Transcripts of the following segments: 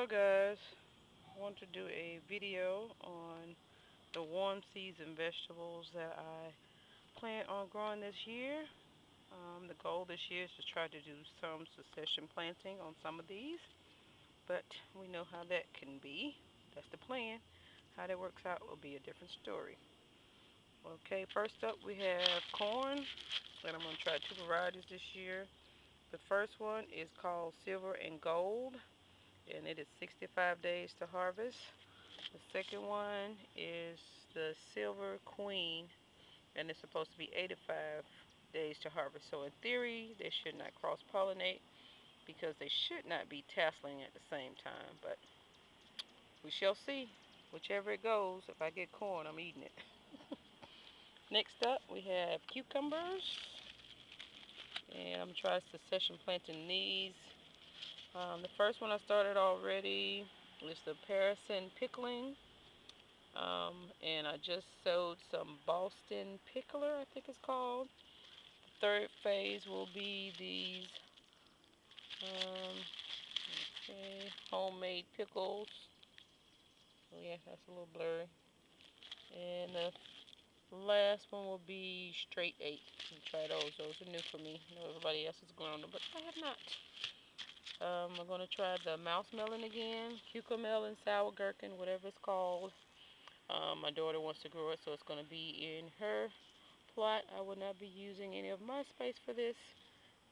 Guys, I want to do a video on the warm season vegetables that I plan on growing this year. The goal this year is to try to do some succession planting on some of these, but we know how that can be. That's the plan. How that works out will be a different story. Okay, first up we have corn, and I'm going to try two varieties this year. The first one is called Silver and Gold, and it is 65 days to harvest. The second one is the Silver Queen, and it's supposed to be 85 days to harvest. So in theory, they should not cross-pollinate because they should not be tasseling at the same time. But we shall see. Whichever it goes, if I get corn, I'm eating it. Next up, we have cucumbers, and I'm trying succession planting these. The first one I started already is the Parisian Pickling. And I just sowed some Boston Pickler, I think it's called. The third phase will be these homemade pickles. Oh yeah, that's a little blurry. And the last one will be Straightneck. Try those. Those are new for me. I know everybody else has grown them, but I have not. I'm going to try the mouse melon again. Cucamelon, sour gherkin, whatever it's called. My daughter wants to grow it, so it's going to be in her plot. I will not be using any of my space for this.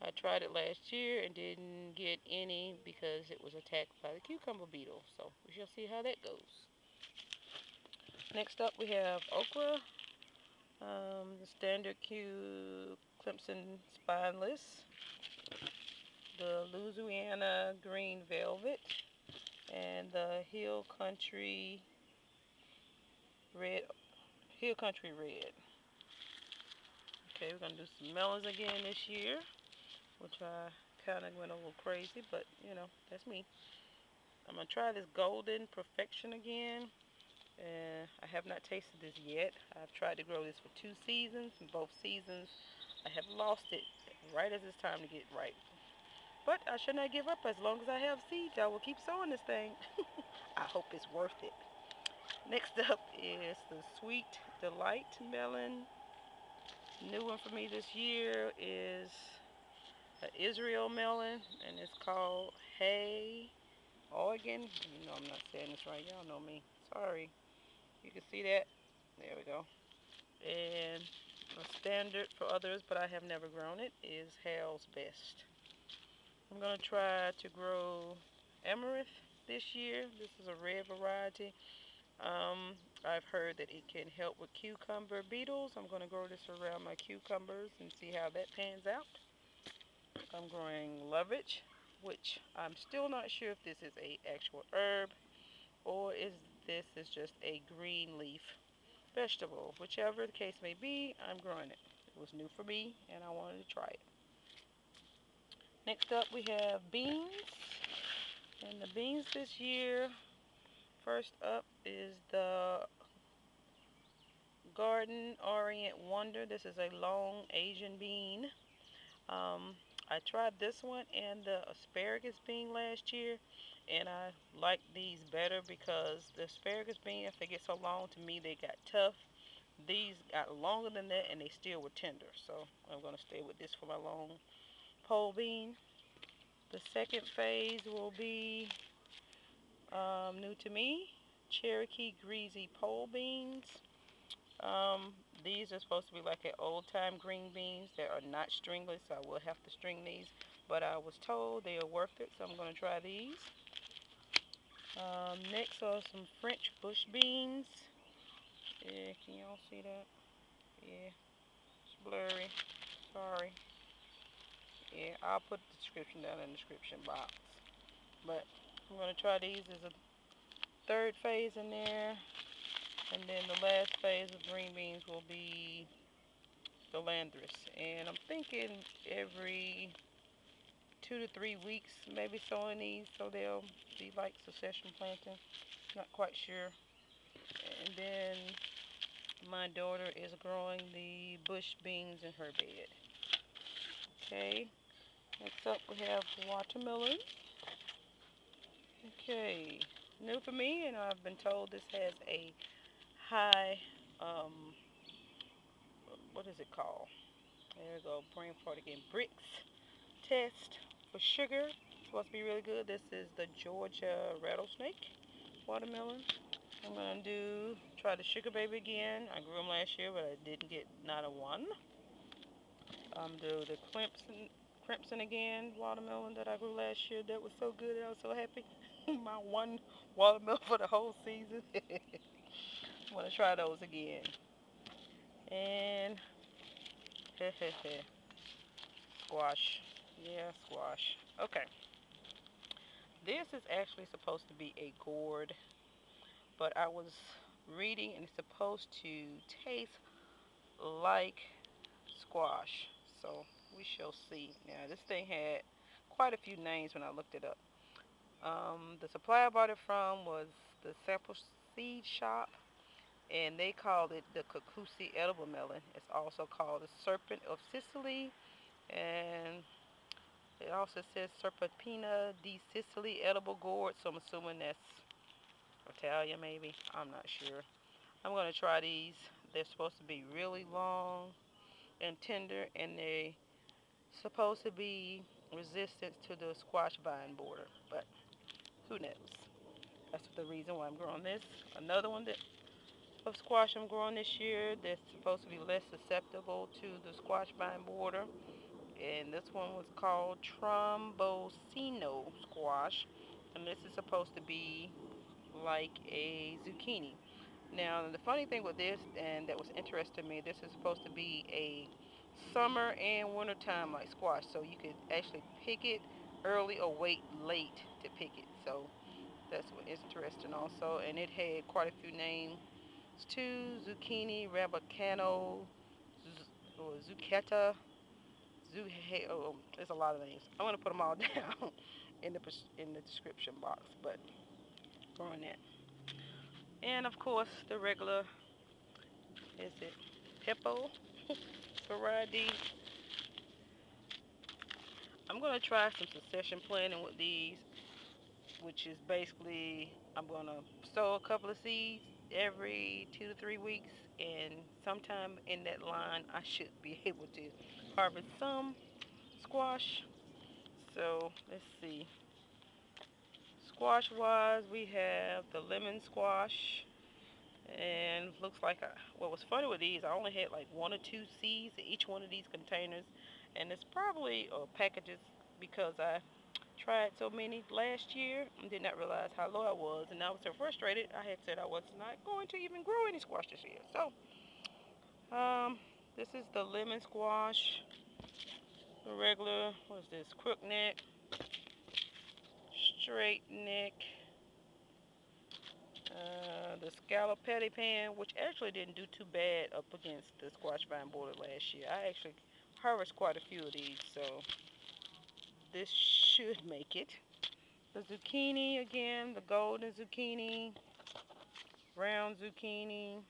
I tried it last year and didn't get any because it was attacked by the cucumber beetle. So we shall see how that goes. Next up we have okra, the standard Clemson Spineless, the Louisiana green velvet, and the Hill Country red. Okay, we're going to do some melons again this year, which I kind of went a little crazy, but you know, that's me. I'm going to try this Golden Perfection again. I have not tasted this yet. I've tried to grow this for 2 seasons, and both seasons I have lost it right as it's time to get ripe. But I should not give up. As long as I have seeds, I will keep sowing this thing. I hope it's worth it. Next up is the Sweet Delight Melon. New one for me this year is an Israel melon, and it's called Hey Oregon. You know I'm not saying this right. Y'all know me. Sorry. You can see that. There we go. And a standard for others, but I have never grown it, is Hales Best. I'm going to try to grow Amaranth this year. This is a red variety. I've heard that it can help with cucumber beetles. I'm going to grow this around my cucumbers and see how that pans out. I'm growing lovage, which I'm still not sure if this is a actual herb or is this is just a green leaf vegetable. Whichever the case may be, I'm growing it. It was new for me and I wanted to try it. Next up we have beans. And the beans this year, first up is the Garden Orient Wonder. This is a long Asian bean. I tried this one and the asparagus bean last year, and I like these better because the asparagus bean, if they get so long, to me they got tough. These got longer than that and they still were tender, so I'm going to stay with this for my long pole bean. The second phase will be new to me, Cherokee Greasy pole beans. These are supposed to be like an old-time green beans. They are not stringless, so I will have to string these. But I was told they are worth it, so I'm going to try these. Next are some French bush beans. Yeah, can y'all see that? Yeah, it's blurry. Sorry. Yeah, I'll put the description down in the description box. But I'm going to try these as a third phase in there. And then the last phase of green beans will be the Landreth. And I'm thinking every 2 to 3 weeks, maybe sowing these so they'll be like succession planting. Not quite sure. And then my daughter is growing the bush beans in her bed. Okay. Next up we have watermelon. Okay, new for me, and I've been told this has a high, what is it called? There we go, brain fart again. Bricks test for sugar. It's supposed to be really good. This is the Georgia rattlesnake watermelon. I'm gonna try the sugar baby again. I grew them last year, but I didn't get not a one. Do the Clemson again watermelon that I grew last year. That was so good. I was so happy. My one watermelon for the whole season. I'm gonna try those again. And squash. Yeah, squash. Okay. This is actually supposed to be a gourd, but I was reading and it's supposed to taste like squash. So we shall see. Now this thing had quite a few names when I looked it up. The supplier I bought it from was the Sample Seed Shop, and they called it the Cucuzzi edible melon. It's also called the Serpent of Sicily, and it also says Serpentina di Sicily edible gourd. So I'm assuming that's Italian, maybe. I'm not sure. I'm gonna try these. They're supposed to be really long and tender, and they supposed to be resistant to the squash vine border, but who knows? That's the reason why I'm growing this. Another one that of squash I'm growing this year that's supposed to be less susceptible to the squash vine border, and this one was called Tromboncino squash, and this is supposed to be like a zucchini. Now, the funny thing with this, and that was interesting to me, this is supposed to be a summer and winter time like squash. So you could actually pick it early or wait late to pick it. So that's what is interesting also. And it had quite a few names too. Zucchini Rampicante, or Zucchetta, there's a lot of names. I'm going to put them all down in the description box. But growing that. And of course, the regular, is it Hippo variety. I'm going to try some succession planting with these, which is basically I'm going to sow a couple of seeds every 2 to 3 weeks, and sometime in that line I should be able to harvest some squash. So let's see. Squash wise, we have the lemon squash, and looks like what was funny with these, I only had like 1 or 2 seeds in each one of these containers, and it's probably packages because I tried so many last year and did not realize how low I was, and I was so frustrated I had said I was not going to even grow any squash this year. So this is the lemon squash, the regular, what is this, Crookneck, Straightneck, the Scallop patty pan, which actually didn't do too bad up against the squash vine border last year. I actually harvested quite a few of these, so this should make it. The zucchini again, the golden zucchini, brown zucchini,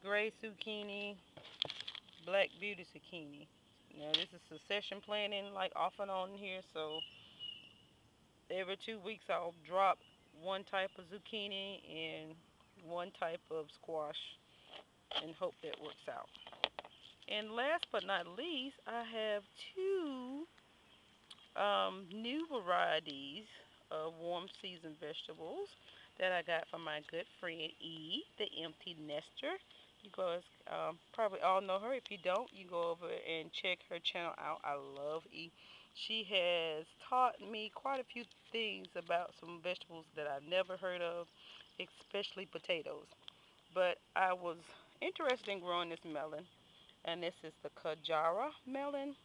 gray zucchini, black beauty zucchini. Now this is succession planting like off and on here, so every 2 weeks I'll drop one type of zucchini and one type of squash and hope that works out. And last but not least, I have two new varieties of warm season vegetables that I got from my good friend E, the Empty Nester. You guys probably all know her. If you don't, you go over and check her channel out. I love E. She has taught me quite a few things about some vegetables that I've never heard of, especially potatoes. But I was interested in growing this melon, and this is the Kajari melon.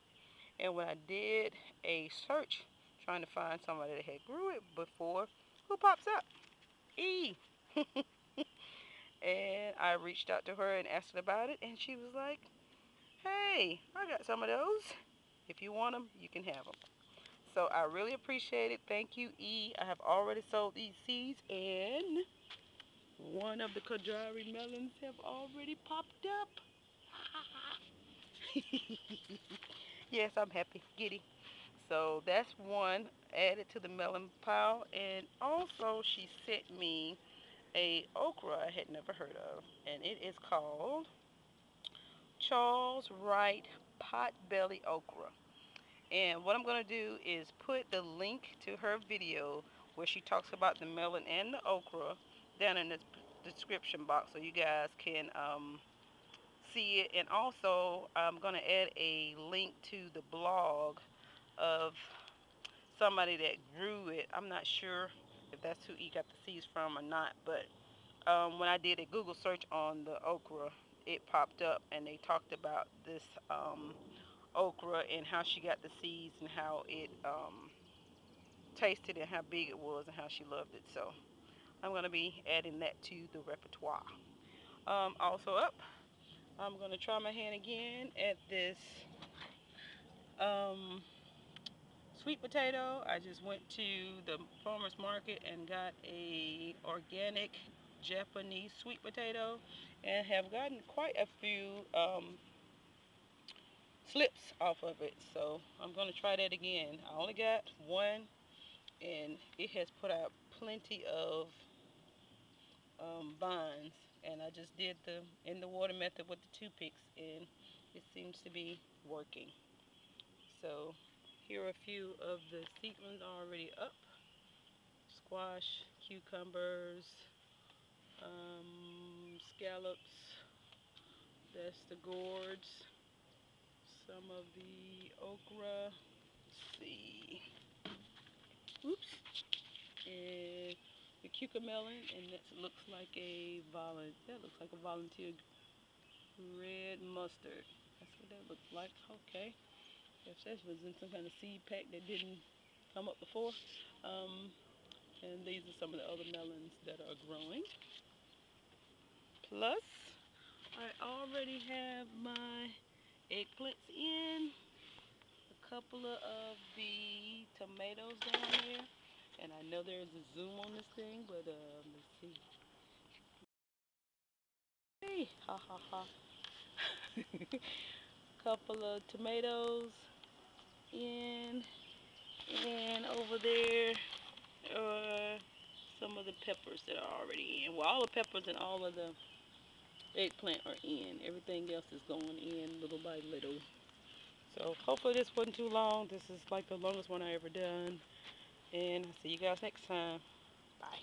And when I did a search trying to find somebody that had grew it before, who pops up? E. And I reached out to her and asked her about it, and she was like, hey, I got some of those. If you want them, you can have them. So I really appreciate it. Thank you, E. I have already sold these seeds, and one of the Kajari melons have already popped up. Yes, I'm happy. Giddy. So that's one added to the melon pile. And also she sent me a okra I had never heard of, and it is called Charles Wright Potbelly Okra. And what I'm going to do is put the link to her video where she talks about the melon and the okra down in the description box so you guys can see it. And also I'm going to add a link to the blog of somebody that grew it. I'm not sure if that's who he got the seeds from or not, but when I did a Google search on the okra, it popped up and they talked about this okra and how she got the seeds and how it tasted and how big it was and how she loved it. So I'm going to be adding that to the repertoire. Also up, I'm going to try my hand again at this sweet potato. I just went to the farmer's market and got a organic Japanese sweet potato and have gotten quite a few slips off of it. So I'm going to try that again. I only got one and it has put out plenty of vines, and I just did the in the water method with the toothpicks and it seems to be working. So here are a few of the seedlings already up. Squash, cucumbers, scallops, that's the gourds, some of the okra, let's see, oops, and the cucamelon, and that looks like a volunteer red mustard. That's what that looks like. Okay, guess that was in some kind of seed pack that didn't come up before. And these are some of the other melons that are growing. Plus, I already have my eggplants in, a couple of the tomatoes down there, and I know there's a zoom on this thing, but let's see. Hey, ha ha ha. Couple of tomatoes in, and over there some of the peppers that are already in. Well, all the peppers and all of the eggplant are in. Everything else is going in little by little. So hopefully this wasn't too long. This is like the longest one I ever done. And I'll see you guys next time. Bye.